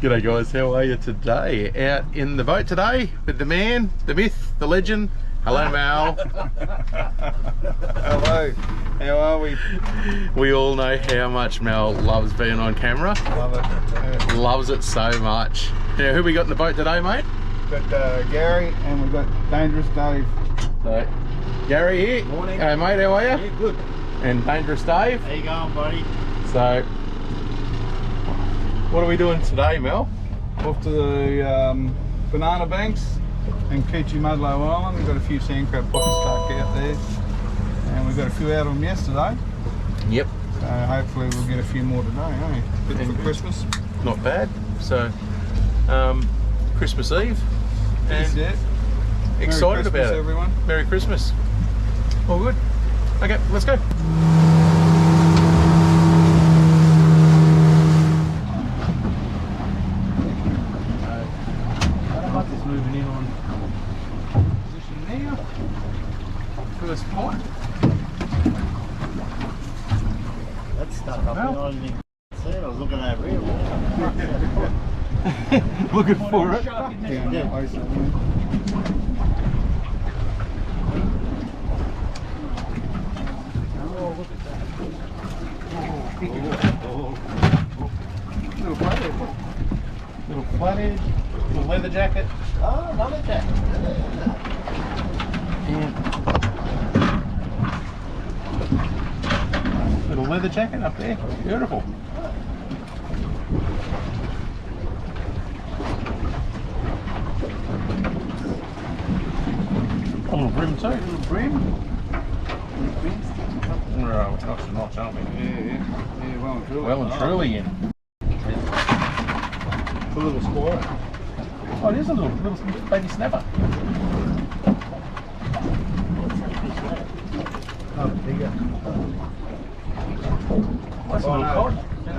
G'day guys, how are you today? Out in the boat today with the man, the myth, the legend. Hello Mal. Hello, how are we? We all know how much Mal loves being on camera. Love it. Yeah. Loves it so much. Now who we got in the boat today, mate? We've got Gary and we've got Dangerous Dave. So, Gary here. Morning. Hey mate, how are you? Yeah, good. And Dangerous Dave. How you going, buddy? So, what are we doing today, Mel? Off to the Banana Banks and Mudlow Island. We've got a few sand crab pockets stuck out there. And we've got a few out of them yesterday. Yep. So hopefully we'll get a few more today, eh? Good for Christmas. Not bad. So, Christmas Eve. That's And it. excited Merry Christmas, about it. everyone. Merry Christmas. All good. Okay, let's go. Just moving in on position now. First point. That's stuck up Well. there. I didn't even see it. I was looking over here. Looking for it. Yeah, Yeah. I see. Oh, look at that. Little flathead. Little flathead, little leather jacket. Oh, another jacket. And little leather jacket up there. Beautiful. A little brim too. Little brim. We're notch to notch, aren't we? Yeah, well and truly. Well and truly in. It's a little squirrel. Oh, it is a little baby snapper. Oh, bigger. That's a Oh, little no. cod. No,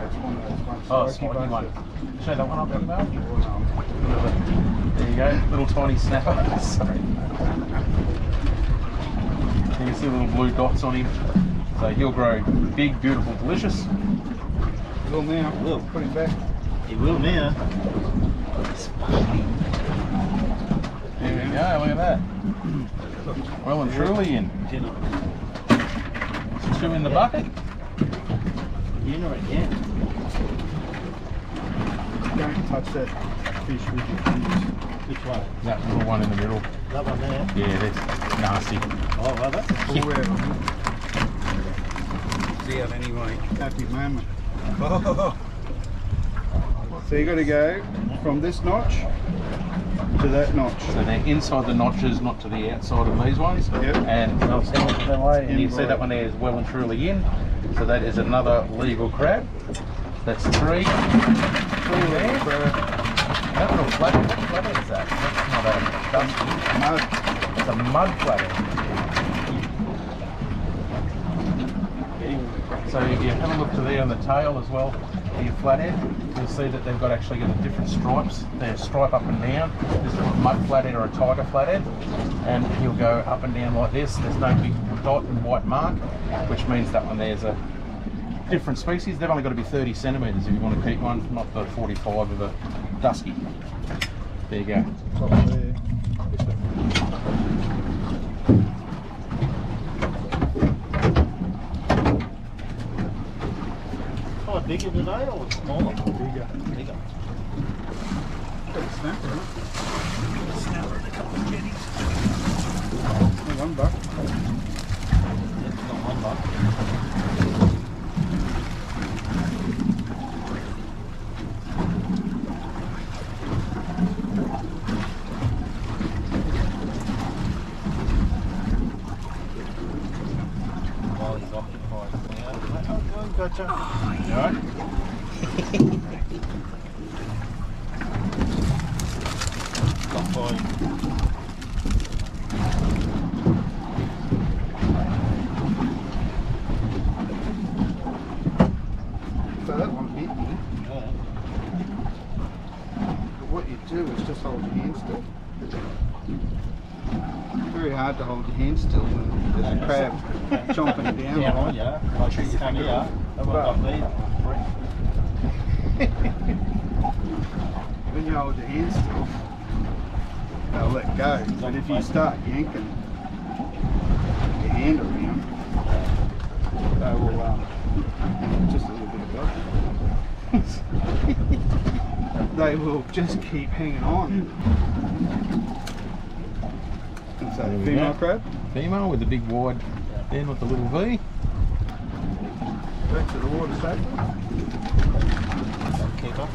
it's one of those ones. Oh, Spiky spiky one. bunches. Show that one up there, Mel. Oh, There you go, little tiny snapper. Sorry. You can see little blue dots on him. So he'll grow big, beautiful, delicious. no. Will now. Will. Put him back. He will now. There we go, look at that. Well and truly in. Dinner. Two in the bucket. Dinner again. Don't touch that fish with your fingers. Which one? That little one in the middle. That one there. Yeah, that's nasty. Oh, well, that's Pull out on him. See out anyway. Happy moment. Oh. So you got to go from this notch to that notch. So they're inside the notches, not to the outside of these ones. Yep. And they'll stand that way, and you see that one there is well and truly in. So that is another legal crab. That's three. Three there. That little flathead, what flathead is that? That's not a dusky. Mud. It's a mud flathead. So if you have a look to there on the tail as well, your flathead, you'll see that they've got actually got different stripes. They're stripe up and down. This is a mud flathead or a tiger flathead, and he'll go up and down like this. There's no big dot and white mark, which means that one there's a different species. They've only got to be 30 centimetres if you want to keep one, not the 45 of a dusky. There you go. Top there. Oh, bigger today or smaller? Bigger. Bigger. Got a snapper, huh? Snapper and a couple of jetties. One buck. It's not one buck. While he's occupied. Yeah. Oh, gotcha. You all right? Got five. So that one bit me. Yeah. But what you do is just hold your hand still. Very hard to hold your hand still when there's a crab chomping down. Yeah, on ya. Like this one here. That one got me. When you hold your hand still, they'll let go. But if you start yanking your hand around, they will, just a little bit of they will just keep hanging on. What's that, female crab? Female with the big wide end with the little V. Back to the water safely. Keeper.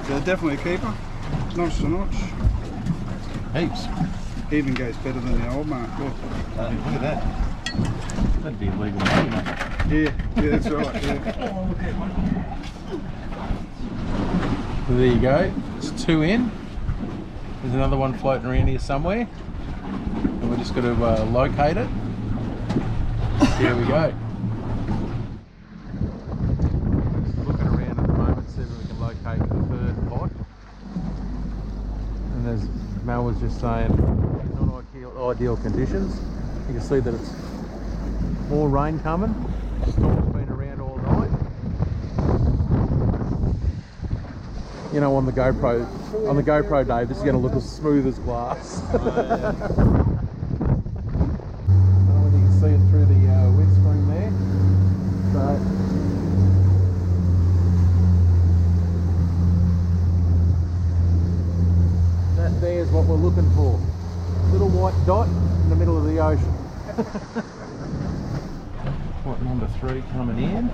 They're definitely a keeper, notch to notch. Heaps. Even goes better than the old mark. Look. Look at that. That'd be illegal money, mate. Yeah, that's right. Yeah. There you go. It's 2 in. There's another one floating around here somewhere. And we're just got to locate it. Here we go. Just looking around at the moment, see if we can locate the third pot. And as Mel was just saying, not ideal conditions. You can see that it's more rain coming. Storm's been around all night. You know, on the GoPro, Dave, this is going to look as smooth as glass. I don't know whether you can see it through the windscreen there. So, that there's what we're looking for. Little white dot in the middle of the ocean. What, number 3 coming in?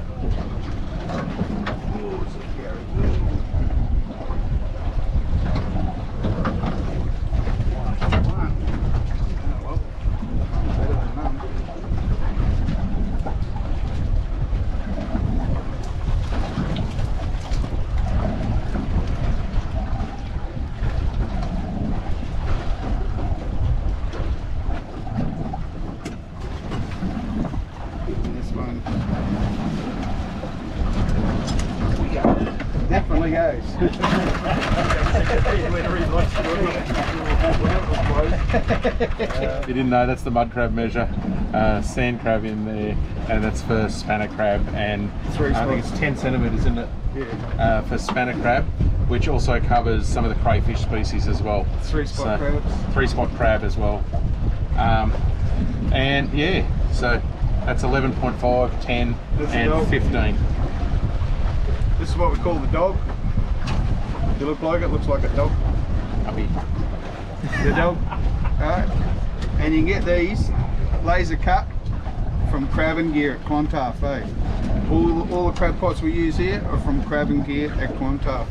Definitely goes. You didn't know, that's the mud crab measure. Sand crab in there, and that's for spanner crab, and I think it's 10 centimetres, isn't it? Yeah. For spanner crab, which also covers some of the crayfish species as well. 3-spot crabs. 3-spot crab as well. And yeah, so that's 11.5, 10, and 15. This is what we call the dog. You look like it, looks like a dog. Puppy. The dog. Alright. And you can get these laser cut from Crab and Gear at Clontarf, eh? All the crab pots we use here are from Crab and Gear at Clontarf.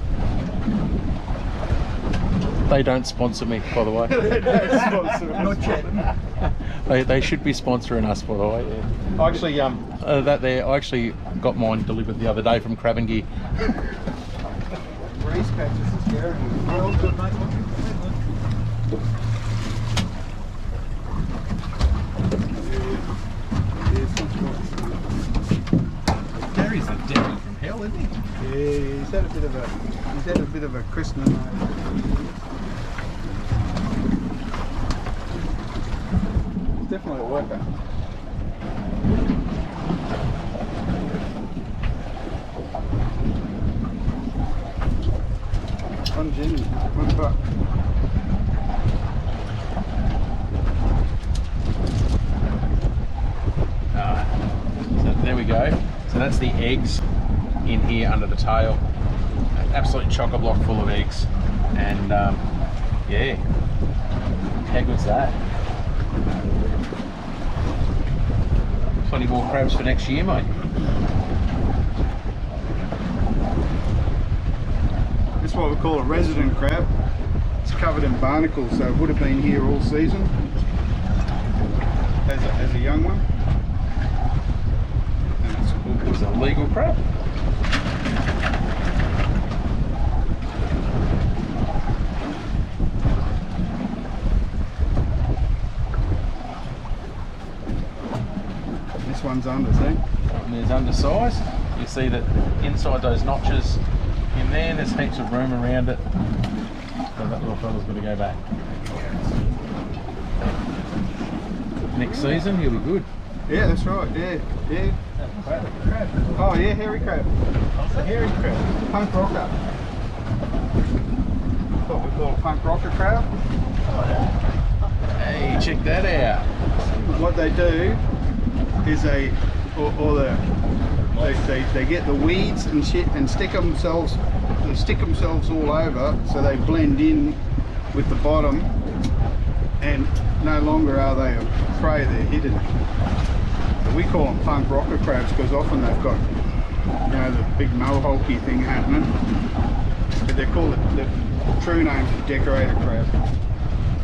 They don't sponsor me, by the way. Not yet. They should be sponsoring us, by the way. Yeah. I actually, I actually got mine delivered the other day from Crab and Gear. Race patches is scary. Gary's a devil from hell, isn't he? Yeah, he's had a bit of a christening. He's definitely a worker. One Jenny, one buck. So there we go. So that's the eggs in here under the tail. An absolute chock-a-block full of eggs. And yeah, how good's that? Plenty more crabs for next year, mate. This is what we call a resident crab. It's covered in barnacles, so it would have been here all season as a young one. And It's a legal crab. this one's under, see? And there's undersized. You see that inside those notches in there, there's heaps of room around it. So that little fella's got to go back. Next season, he'll be good. Yeah, that's right, yeah. Oh yeah, hairy crab. That's a hairy crab. Punk rocker. what we call a punk rocker crab. Hey, check that out. What they do is they get the weeds and shit and stick themselves all over, so they blend in with the bottom, and no longer are they a prey, they're hidden. But we call them punk rocker crabs because often they've got, you know, the big mohawky thing happening. But they're called, the true name is decorator crab.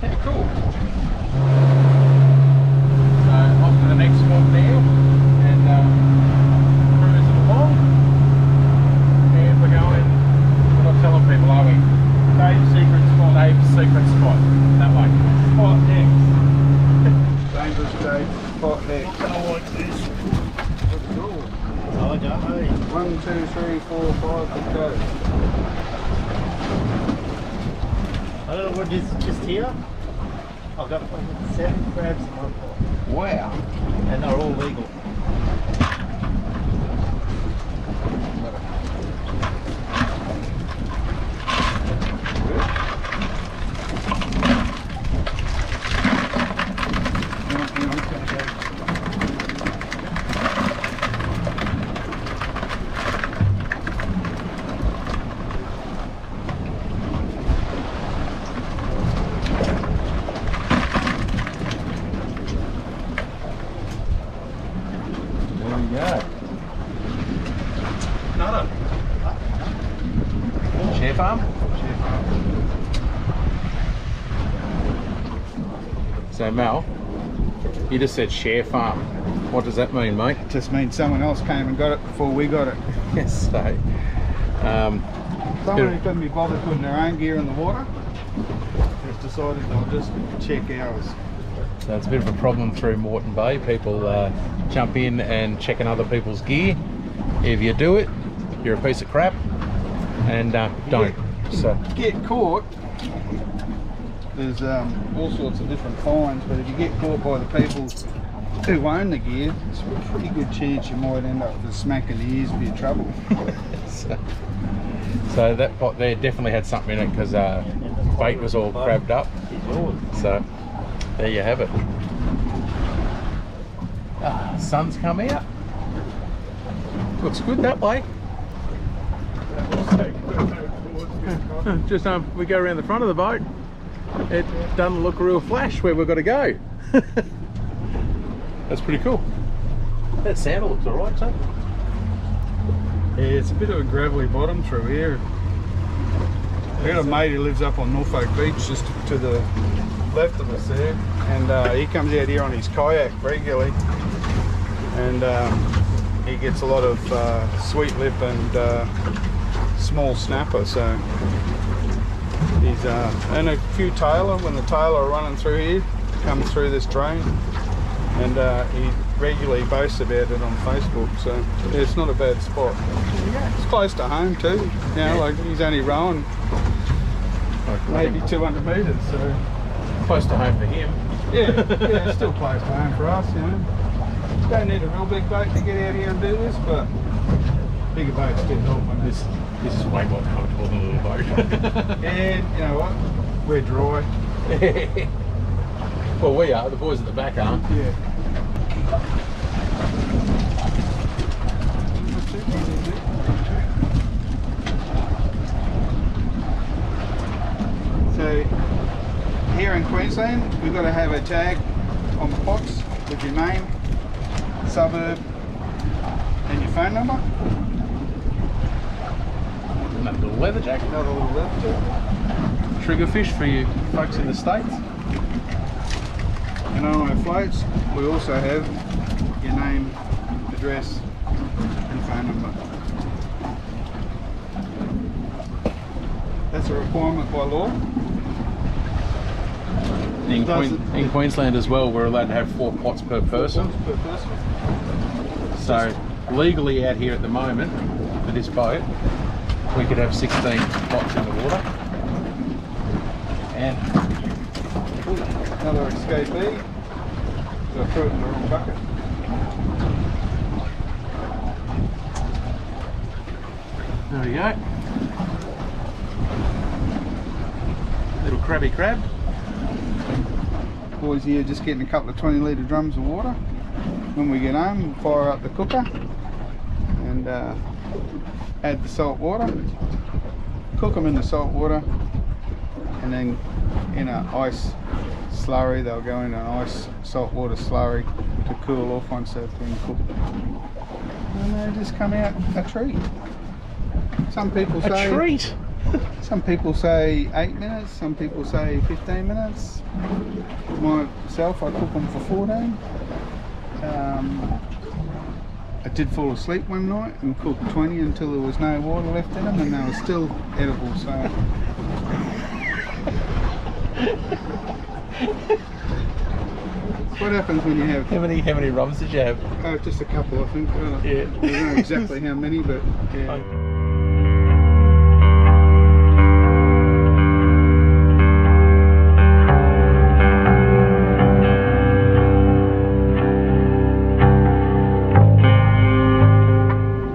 Yeah, cool. So off to the next spot now, and cruising along, and we're going, we're not telling people, are we? Dave's secret spot. Dave's secret spot, that way. Spot next. Dangerous Dave, spot there. I like this. Cool. I don't know. 1, 2, 3, 4, 5, let's go. I don't know what it is just here. I've got 7 crabs in one pot. Wow. And they're all legal. Share farm? So Mel, you just said share farm. What does that mean, mate? It just means someone else came and got it before we got it. Yes, so Someone who couldn't be bothered putting their own gear in the water has decided they'll just check ours. so it's a bit of a problem through Moreton Bay. People jump in and checking other people's gear. If you do it, you're a piece of crap, and don't. So Get caught, there's all sorts of different fines, but if you get caught by the people who own the gear, it's a pretty good chance you might end up with a smack in the ears for your trouble. so that pot there definitely had something in it, because bait was all crabbed up. So there you have it. Sun's come out. Looks good that way. Just we go around the front of the boat. It doesn't look real flash where we've got to go. That's pretty cool. That saddle looks alright too. Yeah, it's a bit of a gravelly bottom through here. I got a mate who lives up on Norfolk Beach, just to the left of us there, and he comes out here on his kayak regularly, and he gets a lot of sweet lip and small snapper, so he's and a few tailor. When the tailor are running through here, comes through this drain, and he regularly boasts about it on Facebook, so yeah, it's not a bad spot. It's close to home too, you know, like he's only rowing maybe 200 metres, so Close to home for him. yeah, it's still close to home for us, you know. Don't need a real big boat to get out here and do this, but bigger boats do help on this. This is way more comfortable than a little boat. And you know what? We're dry. Well, we are. The boys at the back aren't. Yeah. So here in Queensland, we've got to have a tag on the pots with your name, suburb, and your phone number. Another little leather jacket. Another little leather jacket. Trigger fish for you folks in the States. And on our floats, we also have your name, address, and phone number. That's a requirement by law. In Queensland as well, we're allowed to have 4 pots per person. Per person. So legally out here at the moment, for this boat, we could have 16 pots in the water. And Another escapee. So I threw it in the wrong bucket. there we go. crabby crab. Boys here just getting a couple of 20-litre drums of water. When we get home, fire up the cooker and add the salt water. Cook them in the salt water, and then in an ice slurry, they'll go in an ice salt water slurry to cool off once they've been cooked. And they just come out a treat. Some people say A treat? Some people say 8 minutes, some people say 15 minutes. Myself, I cook them for 14. I did fall asleep one night and cooked 20 until there was no water left in them, and they were still edible. So what happens when you have? How many rums did you have? Just a couple, I think. Yeah. I don't know exactly how many, but yeah.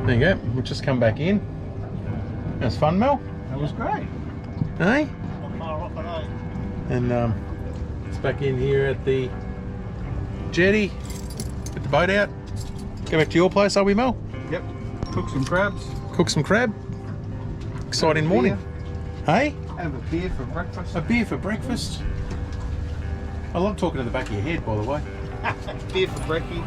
There you go. We'll just come back in. That was fun, Mel. That was great. Hey? Not far off, I know. And it's back in here at the jetty. Get the boat out. Go back to your place, are we, Mel? Yep. Cook some crabs. Cook some crab. Exciting morning. Hey? Have a beer for breakfast. A beer for breakfast. I love talking to the back of your head, by the way. Beer for brekkie.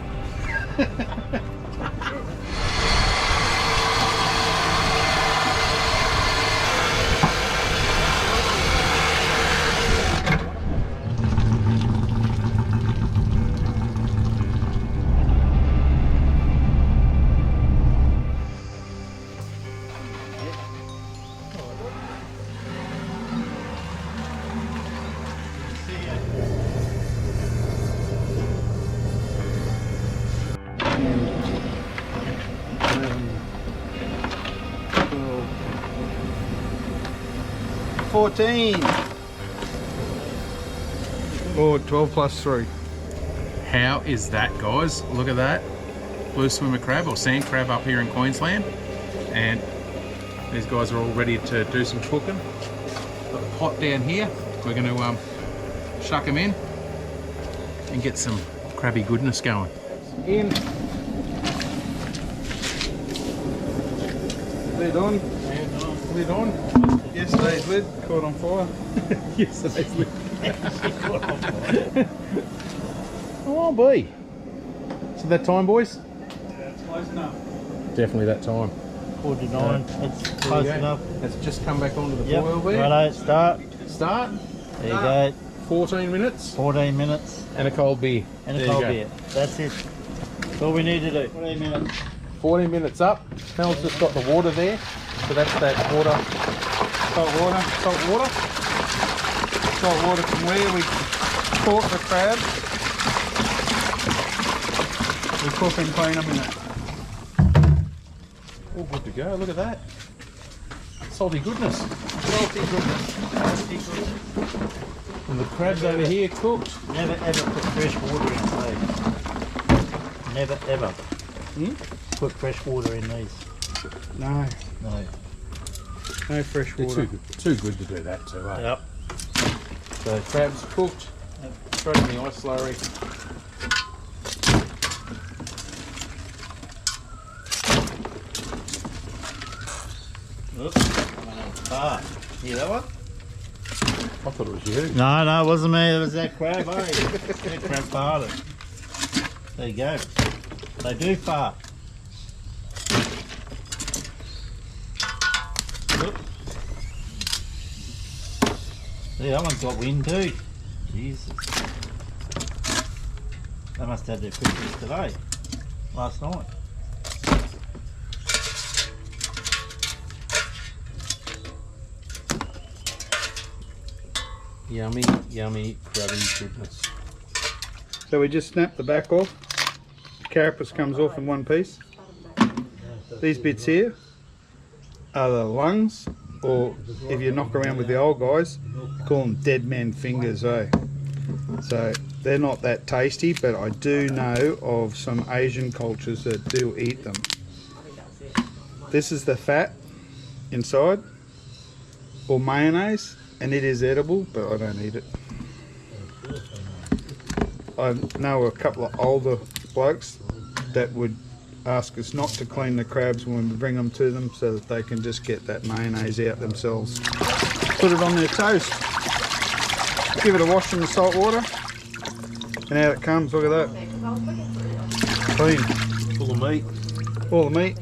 Or 12 plus 3. How is that, guys? Look at that. Blue swimmer crab or sand crab up here in Queensland. And these guys are all ready to do some cooking. Got a pot down here. We're going to shuck them in and get some crabby goodness going. In. Lid on. Lid on. Yesterday's lid caught on fire. Yesterday's lid. Oh boy. Is it that time, boys? Yeah, it's close enough. Definitely that time. 49, that's close enough. Let's just come back onto the Yep, boil there. righto, start. Start. There you go, 14 minutes. 14 minutes And a cold beer. and There a you cold go. beer. That's it. That's all we need to do. 14 minutes. 14 minutes up. Mel's just got the water there. So that's that water. Salt water. Salt water. Salt water from where we caught the crabs. We cook and clean them in it. All good to go. Look at that. Salty goodness. Salty goodness. Salty goodness. And the crabs over here cooked. Never ever put fresh water in these. Never ever put fresh water in these. No, No. no fresh They're water. too good to do that too, eh? Yep. So crabs cooked. Straight in the ice slurry. Oops. Hear that one? I thought it was you. No, it wasn't me. It was that crab, eh? That crab farted. There you go. They do fart. Oop. See, that one's got wind too. Jesus. They must have had their pictures today. Last night. Yummy, yummy, crabby goodness. So we just snap the back off. The carapace comes off in one piece. These bits here are the lungs, or if you knock around with the old guys, you call them dead man fingers, eh? So they're not that tasty, but I do know of some Asian cultures that do eat them. This is the fat inside, or mayonnaise. and it is edible, but I don't eat it. I know a couple of older blokes that would ask us not to clean the crabs when we bring them to them, so that they can just get that mayonnaise out themselves. Put it on their toast, give it a wash in the salt water, and out it comes. Look at that, clean. Full of meat. All the meat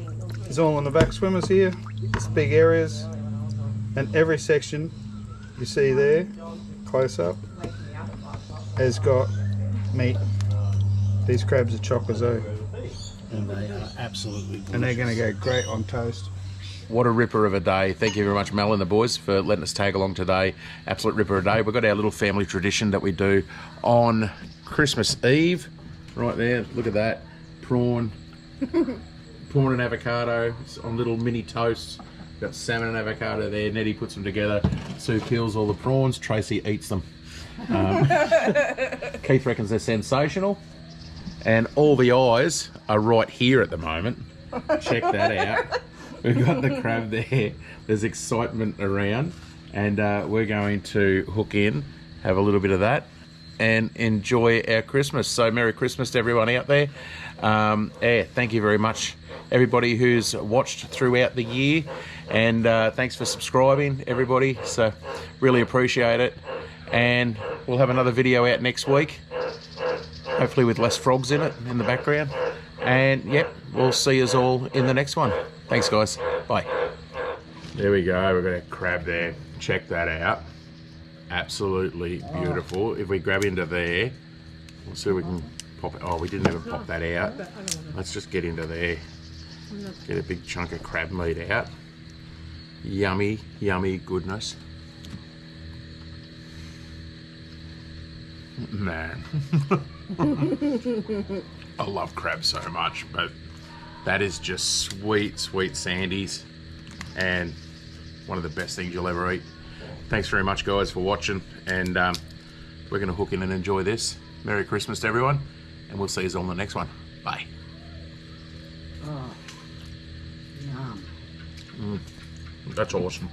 is all on the back swimmers here. It's big areas, and every section you see there, close up, has got meat. These crabs are chockers, eh? And they are absolutely delicious. And they're going to go great on toast. What a ripper of a day. Thank you very much, Mel and the boys, for letting us tag along today. Absolute ripper of a day. We've got our little family tradition that we do on Christmas Eve. Right there, look at that. Prawn. Prawn and avocado on little mini toasts. Got salmon and avocado there. Nettie puts them together. Sue peels all the prawns. Tracy eats them. Keith reckons they're sensational. And all the eyes are right here at the moment. Check that out. We've got the crab there. There's excitement around. And we're going to hook in, have a little bit of that, and enjoy our Christmas. So Merry Christmas to everyone out there. Thank you very much, everybody who's watched throughout the year. And thanks for subscribing, everybody. So really appreciate it. And we'll have another video out next week. Hopefully with less frogs in it in the background. And yep, we'll see us all in the next one. Thanks guys, bye. There we go, we've got a crab there. Check that out. Absolutely beautiful. If we grab into there, we'll see if we can pop it. Oh, we didn't even pop that out. Let's just get into there. Get a big chunk of crab meat out. Yummy, yummy goodness. Man. I love crab so much, but that is just sweet, sweet sandies, and one of the best things you'll ever eat. Thanks very much, guys, for watching, and we're going to hook in and enjoy this. Merry Christmas to everyone, and we'll see you on the next one. Bye. Oh, yum. That's awesome.